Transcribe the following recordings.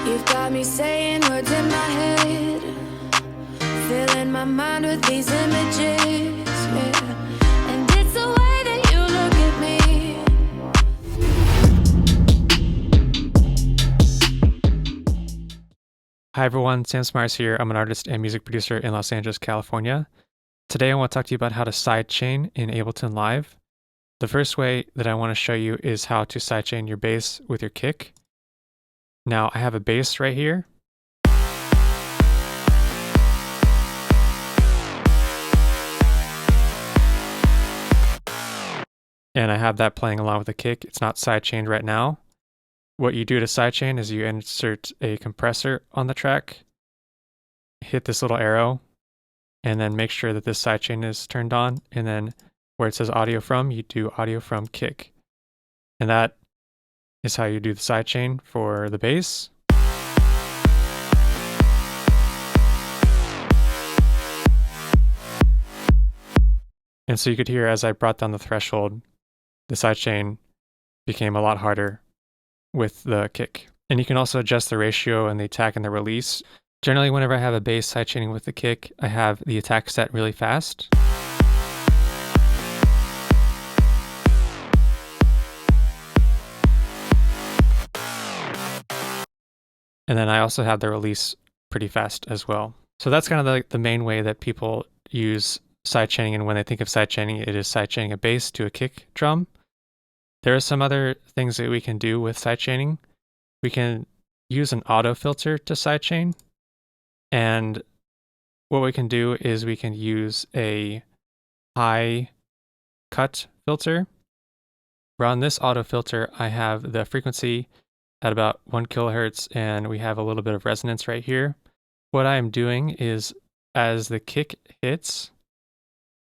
You've got me saying words in my head, filling my mind with these images, yeah. And it's the way that you look at me. Hi everyone, Sam Smyers here. I'm an artist and music producer in Los Angeles, California. Today I want to talk to you about how to sidechain in Ableton Live. The first way that I want to show you is how to sidechain your bass with your kick. Now I have a bass right here. And I have that playing along with the kick. It's not sidechained right now. What you do to sidechain is you insert a compressor on the track, hit this little arrow, and then make sure that this sidechain is turned on. And then where it says audio from, you do audio from kick. And that is how you do the sidechain for the bass. And so you could hear as I brought down the threshold, the sidechain became a lot harder with the kick. And you can also adjust the ratio and the attack and the release. Generally, whenever I have a bass sidechaining with the kick, I have the attack set really fast. And then I also have the release pretty fast as well. So that's kind of the main way that people use sidechaining. And when they think of sidechaining, it is sidechaining a bass to a kick drum. There are some other things that we can do with sidechaining. We can use an auto filter to sidechain. And what we can do is we can use a high cut filter. Around this auto filter, I have the frequency at about 1 kilohertz, and we have a little bit of resonance right here. What I am doing is as the kick hits,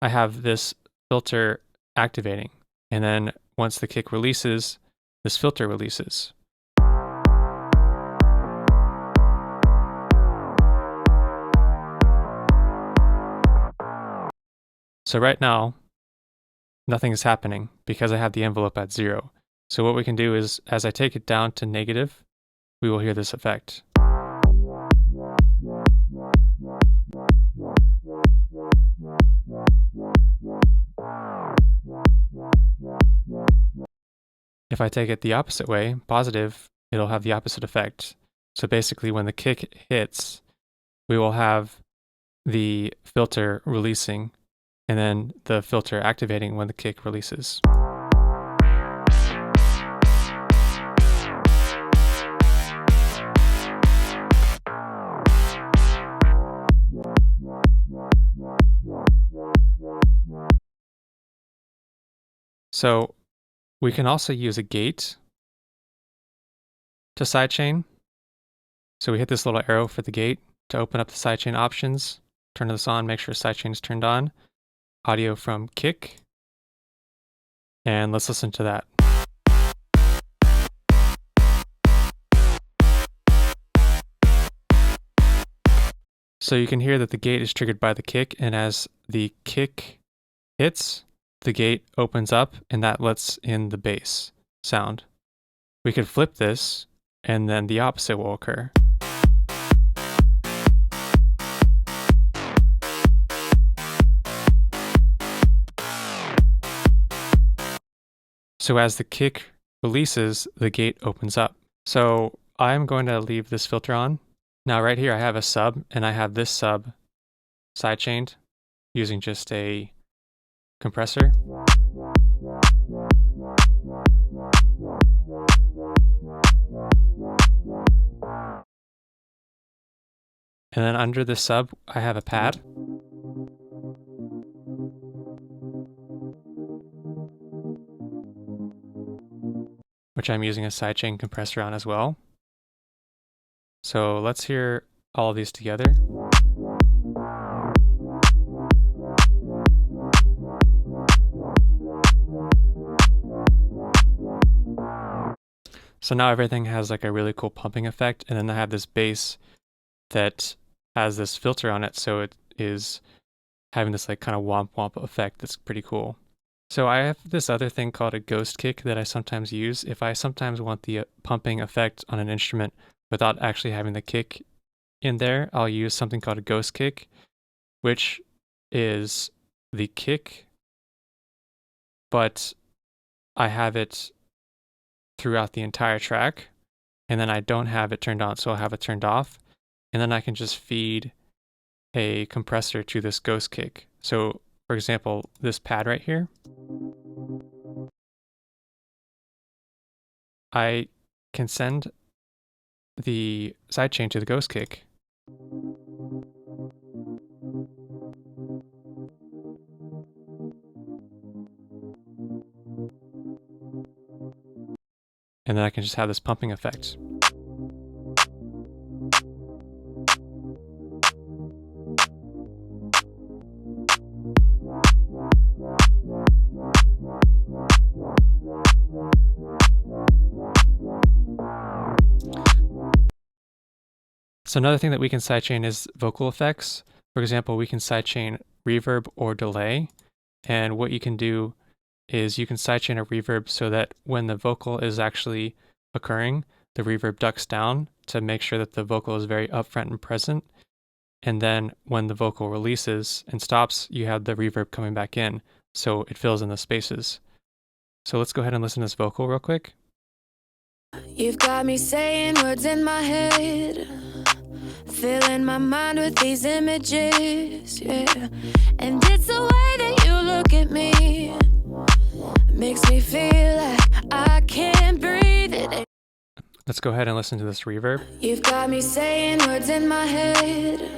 I have this filter activating. And then once the kick releases, this filter releases. So right now, nothing is happening because I have the envelope at 0. So what we can do is, as I take it down to negative, we will hear this effect. If I take it the opposite way, positive, it'll have the opposite effect. So basically when the kick hits, we will have the filter releasing and then the filter activating when the kick releases. So we can also use a gate to sidechain. So we hit this little arrow for the gate to open up the sidechain options, turn this on, make sure sidechain is turned on, audio from kick, and let's listen to that. So you can hear that the gate is triggered by the kick, and as the kick hits, the gate opens up and that lets in the bass sound. We could flip this and then the opposite will occur. So as the kick releases, the gate opens up. So I'm going to leave this filter on. Now right here I have a sub and I have this sub sidechained using just a compressor. And then under the sub, I have a pad. Which I'm using a sidechain compressor on as well. So let's hear all of these together. So now everything has like a really cool pumping effect, and then I have this bass that has this filter on it, so it is having this like kind of womp womp effect that's pretty cool. So I have this other thing called a ghost kick that I sometimes use if I sometimes want the pumping effect on an instrument without actually having the kick in there, I'll use something called a ghost kick, which is the kick, but I have it throughout the entire track, and then I don't have it turned on, so I'll have it turned off, and then I can just feed a compressor to this ghost kick. So for example, this pad right here, I can send the sidechain to the ghost kick. And then I can just have this pumping effect. So another thing that we can sidechain is vocal effects. For example, we can sidechain reverb or delay. And what you can do is you can sidechain a reverb so that when the vocal is actually occurring, the reverb ducks down to make sure that the vocal is very upfront and present. And then when the vocal releases and stops, you have the reverb coming back in, so it fills in the spaces. So let's go ahead and listen to this vocal real quick. You've got me saying words in my head, filling my mind with these images, yeah. And it's the way that you look at me, makes me feel like I can't breathe. Let's go ahead and listen to this reverb. You've got me saying words in my head,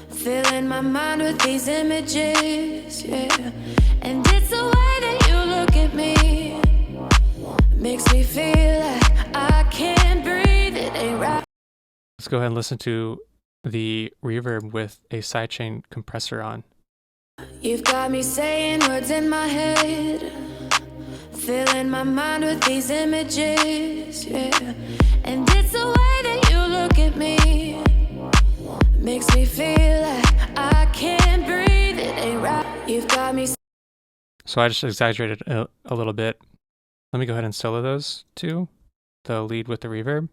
filling my mind with these images, yeah. And it's the way that you look at me, makes me feel like I can't breathe. It ain't right. Let's go ahead and listen to the reverb with a sidechain compressor on. You've got me saying words in my head, filling my mind with these images, yeah. And it's the way that you look at me, makes me feel like I can't breathe. It ain't right. You've got me. So I just exaggerated a little bit. Let me go ahead and solo those two, the lead with the reverb,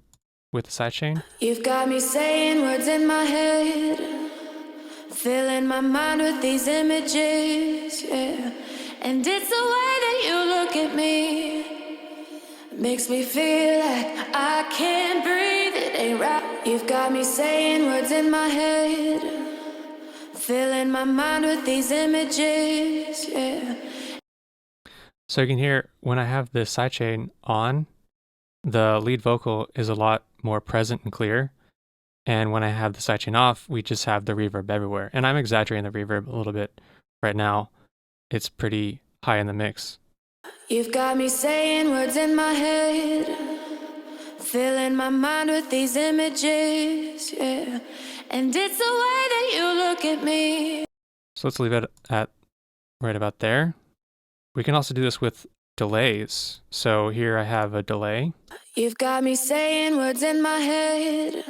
with the sidechain. You've got me saying words in my head, filling my mind with these images, yeah. And it's the way that you look at me, makes me feel like I can't breathe. It ain't right. You've got me saying words in my head, filling my mind with these images, yeah. So you can hear when I have the sidechain on, the lead vocal is a lot more present and clear. And when I have the sidechain off, we just have the reverb everywhere. And I'm exaggerating the reverb a little bit right now. It's pretty high in the mix. You've got me saying words in my head, filling my mind with these images, yeah. And it's the way that you look at me. So let's leave it at right about there. We can also do this with delays. So here I have a delay. You've got me saying words in my head,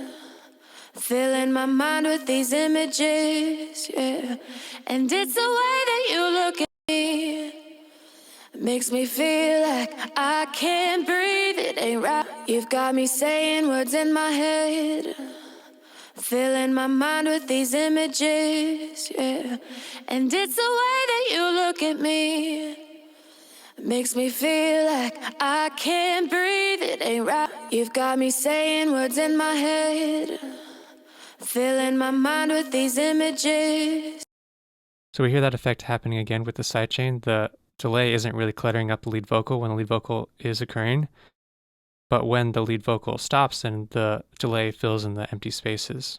filling my mind with these images, yeah. And it's the way that you look at me, makes me feel like I can't breathe. It ain't right. You've got me saying words in my head, filling my mind with these images, yeah. And it's the way that you look at me, makes me feel like I can't breathe. It ain't right. You've got me saying words in my head, filling my mind with these images. So we hear that effect happening again with the sidechain. The delay isn't really cluttering up the lead vocal when the lead vocal is occurring. But when the lead vocal stops, then the delay fills in the empty spaces.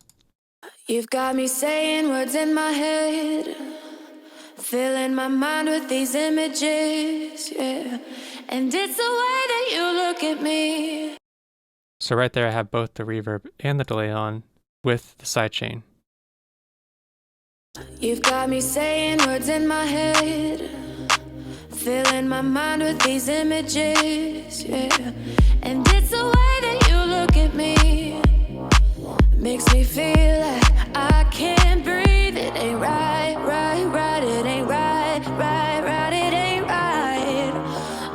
You've got me saying words in my head, filling my mind with these images, yeah. And it's the way that you look at me. So right there I have both the reverb and the delay on with the sidechain. You've got me saying words in my head, filling my mind with these images, yeah. And it's the way that you look at me, makes me feel like I can't breathe. It ain't right, right, right. It ain't right, right, right. It ain't right.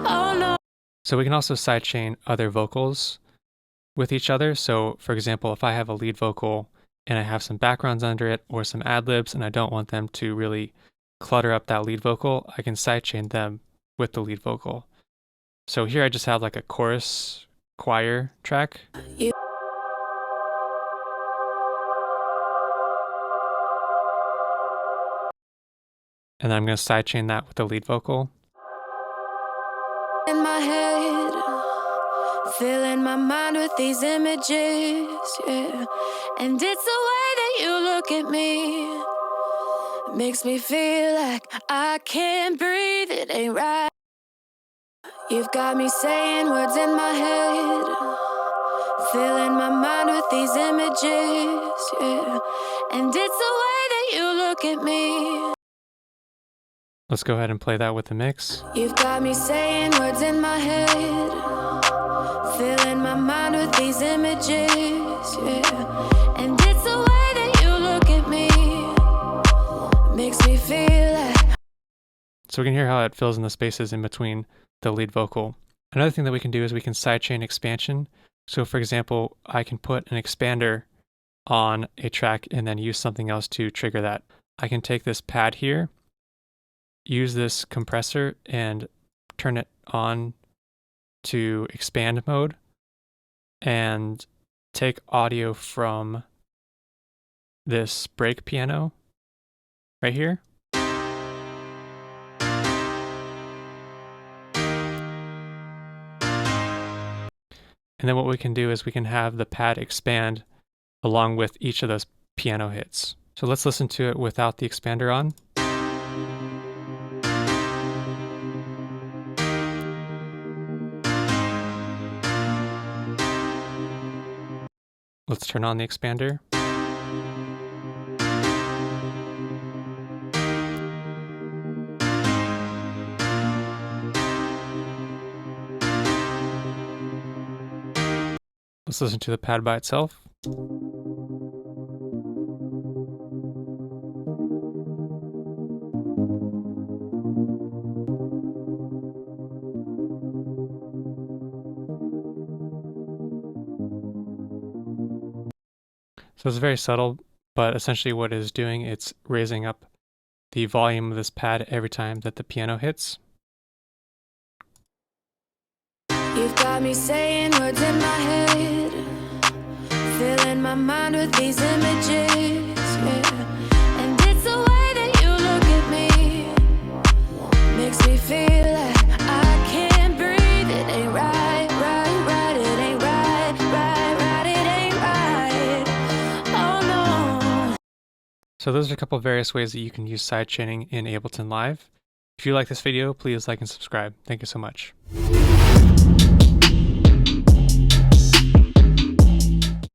Oh no. So we can also sidechain other vocals. with each other. So for example, if I have a lead vocal and I have some backgrounds under it or some ad-libs and I don't want them to really clutter up that lead vocal, I can sidechain them with the lead vocal. So here I just have like a chorus choir track. And then I'm going to sidechain that with the lead vocal. In my head, filling my mind with these images, yeah. And it's the way that you look at me, makes me feel like I can't breathe, it ain't right. You've got me saying words in my head, filling my mind with these images, yeah. And it's the way that you look at me. Let's go ahead and play that with the mix. You've got me saying words in my head, filling my mind with these images, yeah. And it's the way that you look at me, makes me feel like. So we can hear how it fills in the spaces in between the lead vocal. Another thing that we can do is we can sidechain expansion. So for example, I can put an expander on a track and then use something else to trigger that. I can take this pad here, use this compressor and turn it on to expand mode and take audio from this break piano right here. And then what we can do is we can have the pad expand along with each of those piano hits. So let's listen to it without the expander on. Let's turn on the expander. Let's listen to the pad by itself. So it's very subtle, but essentially what it is doing, it's raising up the volume of this pad every time that the piano hits. You've got me saying words in my head, filling my mind with these images, yeah. And it's the way that you look at me, makes me feel like I can't breathe, it ain't right, right, right, it ain't right, right, right, it ain't right, oh no. So those are a couple of various ways that you can use sidechaining in Ableton Live. If you like this video, please like and subscribe. Thank you so much.